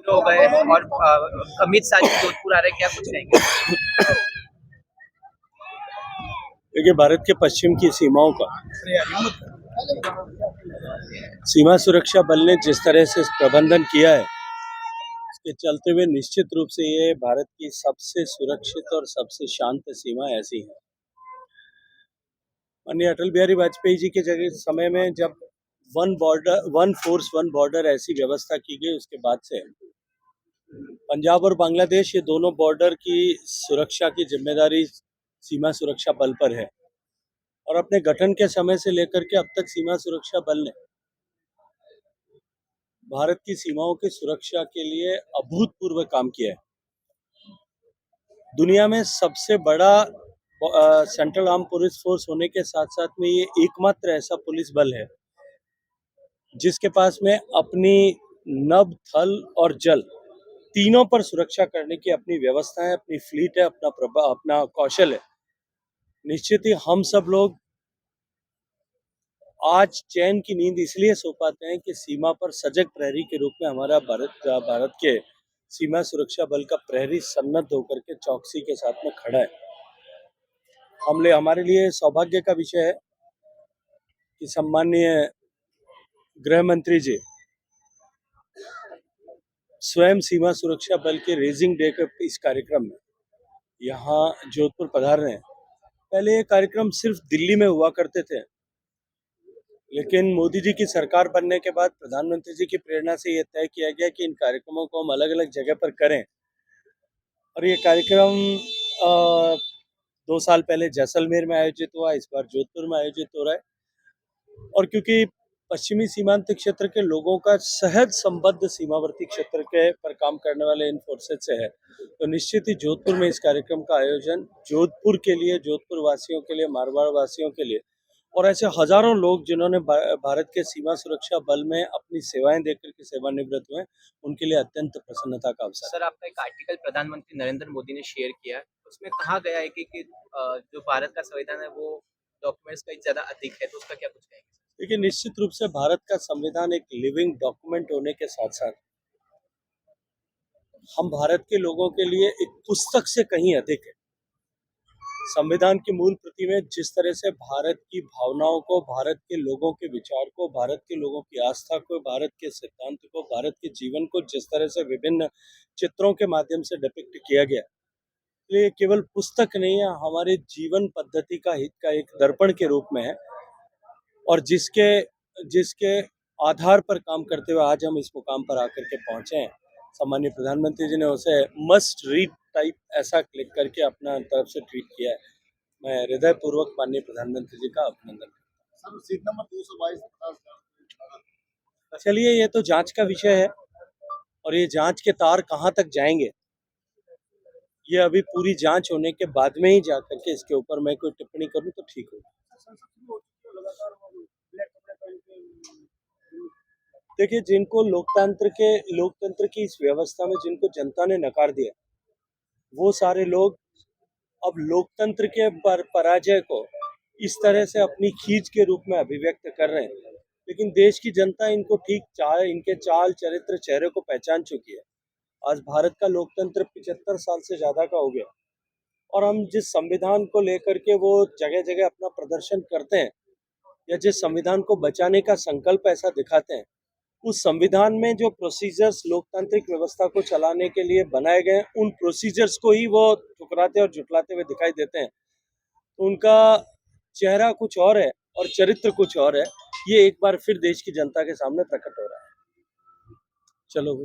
हो गए और अमित शाह जी जोधपुर आ रहे, क्या कुछ कहेंगे? देखिए, भारत के पश्चिम की सीमाओं का सीमा सुरक्षा बल ने जिस तरह से प्रबंधन किया है, इसके चलते हुए निश्चित रूप से ये भारत की सबसे सुरक्षित और सबसे शांत सीमा ऐसी है। माननीय अटल बिहारी वाजपेयी जी के जगह समय में जब वन फोर्स वन बॉर्डर ऐसी व्यवस्था की गई, उसके बाद से पंजाब और बांग्लादेश ये दोनों बॉर्डर की सुरक्षा की जिम्मेदारी सीमा सुरक्षा बल पर है। और अपने गठन के समय से लेकर के अब तक सीमा सुरक्षा बल ने भारत की सीमाओं की सुरक्षा के लिए अभूतपूर्व काम किया है। दुनिया में सबसे बड़ा सेंट्रल आर्म पुलिस फोर्स होने के साथ साथ में ये एकमात्र ऐसा पुलिस बल है जिसके पास में अपनी नभ, थल और जल तीनों पर सुरक्षा करने की अपनी व्यवस्था है, अपनी फ्लीट है, अपना कौशल है। निश्चित ही हम सब लोग आज चैन की नींद इसलिए सो पाते हैं कि सीमा पर सजग प्रहरी के रूप में हमारा भारत के सीमा सुरक्षा बल का प्रहरी सन्नद्ध होकर के चौकसी के साथ में खड़ा है। हमारे लिए सौभाग्य का विषय है कि सम्माननीय गृह मंत्री जी स्वयं सीमा सुरक्षा बल के रेजिंग डे के इस कार्यक्रम में यहाँ जोधपुर पधार रहे हैं। पहले ये कार्यक्रम सिर्फ दिल्ली में हुआ करते थे, लेकिन मोदी जी की सरकार बनने के बाद प्रधानमंत्री जी की प्रेरणा से यह तय किया गया कि इन कार्यक्रमों को हम अलग अलग जगह पर करें। और ये कार्यक्रम 2 साल पहले जैसलमेर में आयोजित हुआ, इस बार जोधपुर में आयोजित हो रहा है। और क्योंकि पश्चिमी सीमांत क्षेत्र के लोगों का सहज संबद्ध सीमावर्ती क्षेत्र के पर काम करने वाले इन फोर्सेज से है, तो निश्चित ही जोधपुर में इस कार्यक्रम का आयोजन जोधपुर के लिए, जोधपुर वासियों के लिए, मारवाड़ वासियों के लिए और ऐसे हजारों लोग जिन्होंने भारत के सीमा सुरक्षा बल में अपनी सेवाएं देकर के सेवानिवृत्त हुए, उनके लिए अत्यंत प्रसन्नता का अवसर। सर, आपका एक आर्टिकल प्रधानमंत्री नरेंद्र मोदी ने शेयर किया है, उसमें कहा गया है कि जो भारत का संविधान है वो डॉक्यूमेंट्स का ज्यादा अधिक है, तो उसका क्या कुछ कहेंगे? देखिए, निश्चित रूप से भारत का संविधान एक लिविंग डॉक्यूमेंट होने के साथ साथ हम भारत के लोगों के लिए एक पुस्तक से कहीं अधिक है। संविधान की मूल प्रति में जिस तरह से भारत की भावनाओं को, भारत के लोगों के विचार को, भारत के लोगों की आस्था को, भारत के सिद्धांत को, भारत के जीवन को जिस तरह से विभिन्न चित्रों के माध्यम से डिपिक्ट किया गया, तो ये केवल पुस्तक नहीं है, हमारे जीवन पद्धति का हित का एक दर्पण के रूप में है। और जिसके आधार पर काम करते हुए आज हम इस मुकाम पर आकर के पहुंचे हैं। सम्मानीय प्रधानमंत्री जी ने उसे मस्ट रीड टाइप ऐसा क्लिक करके अपना तरफ से ट्वीट किया है। मैं हृदय पूर्वक माननीय प्रधानमंत्री जी का अभिनंदन करता हूँ। Seat number 222। चलिए, ये तो जांच का विषय है और ये जांच के तार कहाँ तक जाएंगे, ये अभी पूरी जांच होने के बाद में ही जाकर के इसके ऊपर मैं कोई टिप्पणी करूँ तो ठीक होगा। देखिए, जिनको लोकतंत्र की इस व्यवस्था में जिनको जनता ने नकार दिया, वो सारे लोग अब लोकतंत्र के पराजय को इस तरह से अपनी खींच के रूप में अभिव्यक्त कर रहे हैं। लेकिन देश की जनता इनको इनके चाल, चरित्र, चेहरे को पहचान चुकी है। आज भारत का लोकतंत्र 75 साल से ज्यादा का हो गया और हम जिस संविधान को लेकर के वो जगह जगह अपना प्रदर्शन करते हैं या जिस संविधान को बचाने का संकल्प ऐसा दिखाते हैं, उस संविधान में जो प्रोसीजर्स लोकतांत्रिक व्यवस्था को चलाने के लिए बनाए गए, उन प्रोसीजर्स को ही वो ठुकराते और झुटलाते हुए दिखाई देते हैं। तो उनका चेहरा कुछ और है और चरित्र कुछ और है। ये एक बार फिर देश की जनता के सामने प्रकट हो रहा है। चलो भाई।